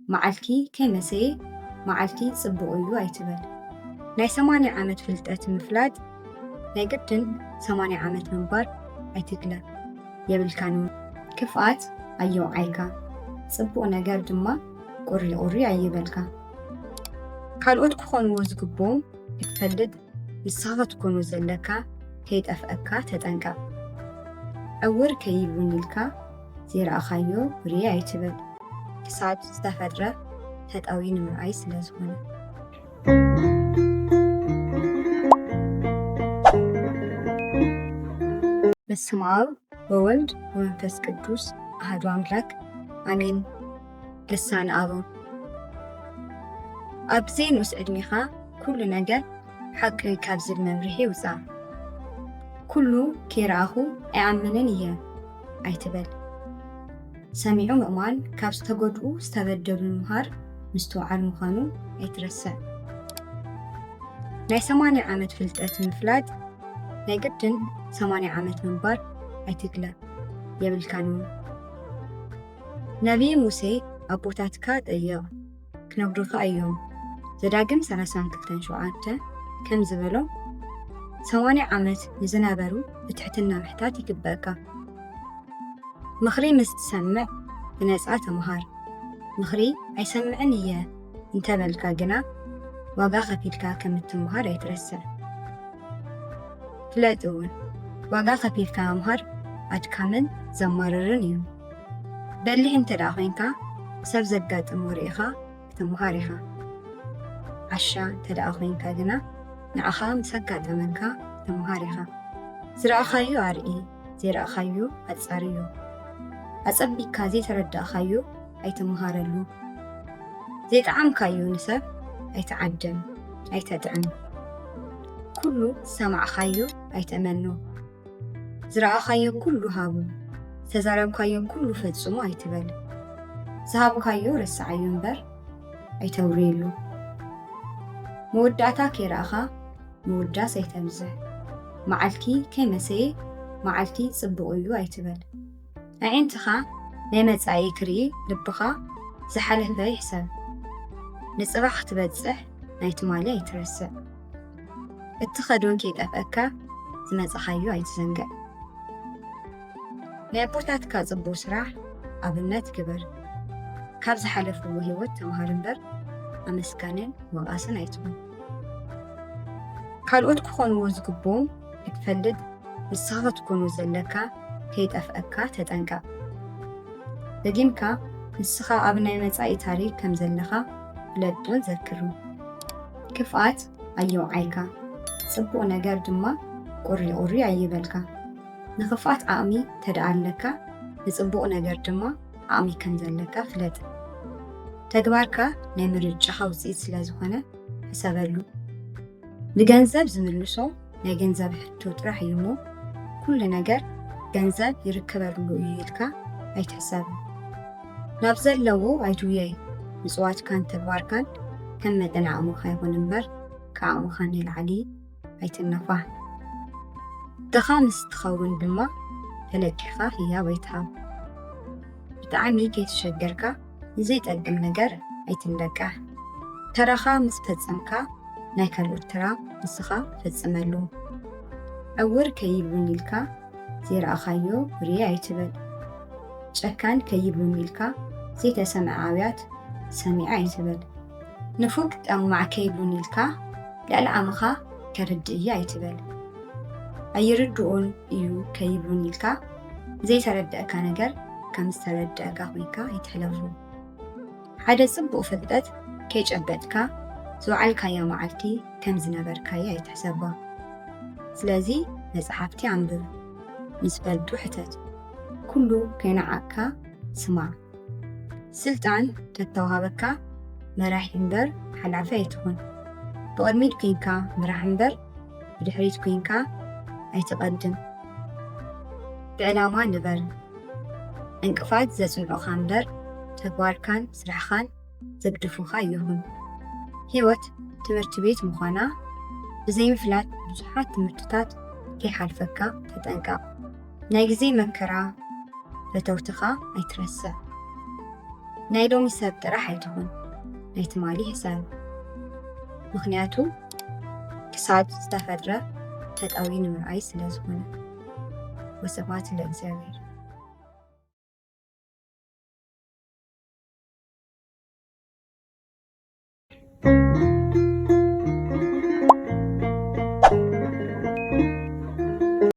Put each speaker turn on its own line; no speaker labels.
معلكي كمسي معلكي تصبقوا أيتبل ناي 8 عامت فلتات مفلاد ناي قدن 8 عامت منبر أيتقلا يبل كانون كفات أيو عيكا تصبقوا نقر دما قري أيبلكا ካልኦት ክኾንዎ ዝግብኦም ክትፈልጥ ንስኻ ትኮኑ ዘለካ ከይጠፍአካ ተጠንቀቕ ዕውር ከይብሉን ኢልካ ዘይረኣኻዮ ርያ ኣይትበል ክሳብ ዝተፈጥረ ተጣዊ ንምርኣይ ስለ ዝኾነ በስመ አብ ወወልድ ወመንፈስ ቅዱስ አሐዱ አምላክ አሜን። ልሳነ አበው ኣብዚ ንኡስ ዕድሜኻ ኩሉ ነገር ሓቂ ካብ ዝብል መምርሒ ይውፃእ ኩሉ ከይረኣኹ ኣይኣምንን እየ ኣይትበል ሰሚዑ ምእማን ካብ ዝተጎድኡ ዝተበደሉ ምምሃር ምስትውዓል ምዃኑ ኣይትረስዕ ናይ 80 ዓመት ፍልጠት ምፍላጥ ናይ ግድን 80 ዓመት ምንባር ኣይትግለ የብልካን ነቢይ ሙሴ ኣቦታትካ ጠየቕ ክነግሩኻ እዮም ዘዳግም 32:7 ከም ዝበሎ 80 ዓመት ንዝነበሩ ብትሕትና ምሕታት ይግበአካ ምኽሪ ምስ ትሰምዕ ብነፃ ተምሃር ምኽሪ ኣይሰምዕን እየ እንተበልካ ግና ዋጋ ከፊልካ ከም እትምሃር ኣይትረስዕ ፍለጥ እውን ዋጋ ከፊልካ ምምሃር ኣድካምን ዘማርርን እዩ በሊሕ እንተደኣ ኮይንካ ሰብ ዘጋጥም ርኢኻ ክትምሃር ኢኻ ዓሻ እንተደኣ ኮይንካ ግና ንዓኻ ምስ ኣጋጠመንካ ክትምሃር ኢኻ ዝረኣኻዮ ኣርኢ ዘይረኣኻዮ ኣፃር እዩ ኣፀቢቅካ ዘይተረዳእኻዮ ኣይትምሃረሉ ዘይጠዓምካዮ ንሰብ ኣይትዓድም ኣይተጥዕም ኩሉ ዝሰማዕኻዮ ኣይትእመኑ ዝረኣኻዮ ኩሉ ሃቡ ዝተዛረብካዮ ኩሉ ፈጽሙ ኣይትበል ዝሃብካዮ ረስዓዮ እምበር ኣይተውርየሉ መወዳእታ ከይረኣኻ መወዳስ ኣይተብዝሕ መዓልቲ ከይመሰየ መዓልቲ ጽቡቕ እዩ ኣይትበል ኣዒንትኻ ናይ መጻኢ ክርኢ ልብኻ ዝሓለፈ ይሕሰብ ንጽባሕ ክትበጽሕ ናይ ትማሊ ኣይትረስዕ እቲ ኸዶን ከይጠፍአካ ዝመጽኻዮ ኣይትዘንግዕ ናይ ኣቦታትካ ጽቡቕ ስራሕ ኣብነት ግበር ካብ ዝሓለፍዎ ህይወት ተምሃር እምበር ኣመስጋንን ወቓስን ኣይትኹን ካልኦት ክኾንዎ ዝግብኦም ክትፈልጥ ንስኻ ክትኮኑ ዘለካ ከይጠፍአካ ተጠንቀቕ ደጊምካ ንስኻ ኣብ ናይ መጻኢ ታሪክ ከም ዘለኻ ፍለጥን ዘክሩ ክፍኣት ኣየውዓይካ ጽቡቕ ነገር ድማ ቁሪ ኣይበልካ ንኽፍኣት ዓቕሚ ተደኣ ኣለካ ንጽቡቕ ነገር ድማ ዓቕሚ ከም ዘለካ ፍለጥ ተግባርካ ናይ ምርጫኻ ውፅኢት ስለ ዝኾነ ሕሰበሉ ንገንዘብ ዝምልሶ ናይ ገንዘብ ሕቶ ጥራሕ እዩ እሞ ኩሉ ነገር ገንዘብ ይርከበሉ እዩ ኢልካ ኣይትሕሰብ ናብ ዘለዎ ኣይትውየይ ምጽዋትካን ተግባርካን ከም መጠን ዓቕምኻ ይኹን እምበር ከዓቕምኻ ንላዕሊ ኣይትነፋሕ ድኻ ምስ ትኸውን ድማ ተለቂኻ ህያብ ኣይትሃብ ብጣዕሚ ከይትሸገርካ ንዘይጠቅም ነገር ኣይትንደቃሕ ተራኻ ምስ ፈጸምካ ናይ ካልኦት ተራ ንስኻ ፈጽመሉ ዕውር ከይብሉን ኢልካ ዘይረኣኻዮ ርያ ኣይትበል ጨካን ከይብሉን ኢልካ ዘይተሰምዐ ኣብያት ሰሚዐ ኣይትበል ንፉግ ጠማዕ ከይብሉን ኢልካ ልዕሊ ዓቕምኻ ከርድእ እየ ኣይትበል ኣይርድኡን እዩ ከይብሉን ኢልካ ዘይተረድአካ ነገር ከም ዝተረድአካ ኮይንካ ኣይትሕለፉ ሓደ ጽቡቕ ፍልጠት ከይጨበጥካ ዝወዓልካያ መዓልቲ ከም ዝነበርካዮ ኣይትሕሰባ ስለዚ መጽሓፍቲ ኣንብብ ምስ ፈልጡ ሕተት ኩሉ ከይነዓቅካ ስማዕ ስልጣን ተተዋሃበካ መራሒ እምበር ሓላፊ ኣይትኹን ብቕድሚት ኮይንካ ምራሕ እምበር ብድሕሪት ኮይንካ ኣይትቐድም ብዕላማ ንበር እንቅፋት ዘጽንዑኻ እምበር ተግባርካን ስራሕኻን ዘግድፉኻ ይኹን ህይወት ትምህርቲ ቤት ምዃና ብዘይምፍላጥ ብዙሓት ትምህርትታት ከይሓልፈካ ተጠንቀቕ ናይ ግዜ መከራ ፈተውትኻ ኣይትረስዕ ናይ ሎሚ ሰብ ጥራሕ ኣይትኹን ናይ ትማሊ ሕሳብ ምክንያቱ ክሳብ ዝተፈጥረ ተጣዊ ንምርኣይ ስለ ዝኾነ ወስብሐት ለእግዚአብሔር።